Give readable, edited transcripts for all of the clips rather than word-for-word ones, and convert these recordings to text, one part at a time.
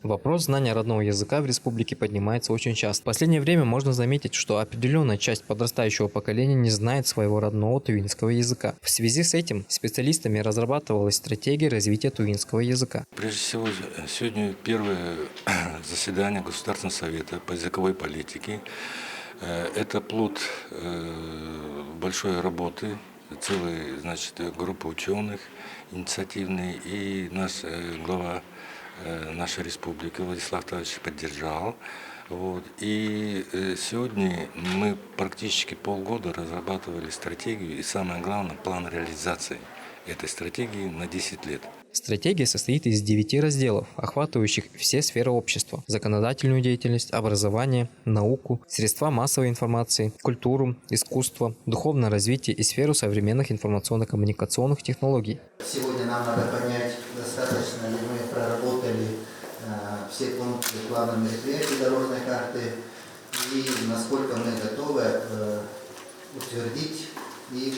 Вопрос знания родного языка в республике поднимается очень часто. В последнее время можно заметить, что определенная часть подрастающего поколения не знает своего родного тувинского языка. В связи с этим специалистами разрабатывалась стратегия развития тувинского языка. Прежде всего, сегодня первое заседание Государственного совета по языковой политике. Это плод большой работы, целой, группы ученых инициативной, и наш глава нашей республики Владислав Тавич поддержал. И сегодня мы практически полгода разрабатывали стратегию и, самое главное, план реализации этой стратегии на 10 лет. Стратегия состоит из 9 разделов, охватывающих все сферы общества: законодательную деятельность, образование, науку, средства массовой информации, культуру, искусство, духовное развитие и сферу современных информационно-коммуникационных технологий. Сегодня нам надо понять, достаточно ли мы проработали все пункты плана мероприятий дорожной карты и насколько мы готовы утвердить и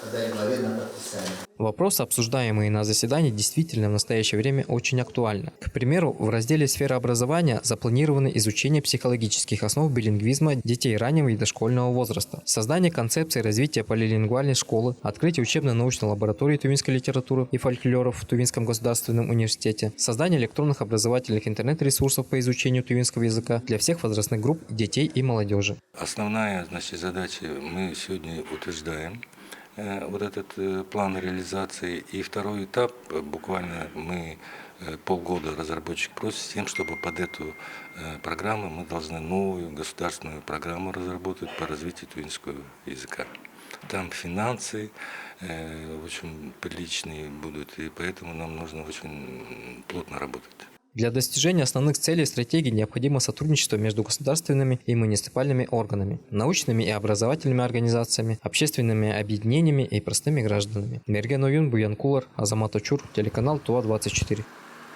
подать главе на подписание. Вопросы, обсуждаемые на заседании, действительно в настоящее время очень актуальны. К примеру, в разделе «Сфера образования» запланировано изучение психологических основ билингвизма детей раннего и дошкольного возраста, создание концепции развития полилингвальной школы, открытие учебно-научной лаборатории тувинской литературы и фольклора в Тувинском государственном университете, создание электронных образовательных интернет-ресурсов по изучению тувинского языка для всех возрастных групп детей и молодежи. Основная задача мы сегодня утверждаем. Этот план реализации. И второй этап, буквально мы полгода разработчик просит с тем, чтобы под эту программу мы должны новую государственную программу разработать по развитию тувинского языка. Там финансы очень приличные будут, и поэтому нам нужно очень плотно работать. Для достижения основных целей стратегии необходимо сотрудничество между государственными и муниципальными органами, научными и образовательными организациями, общественными объединениями и простыми гражданами. Мерген Оюн, Буян Кулар, Азамат Очур, телеканал ТУА-24.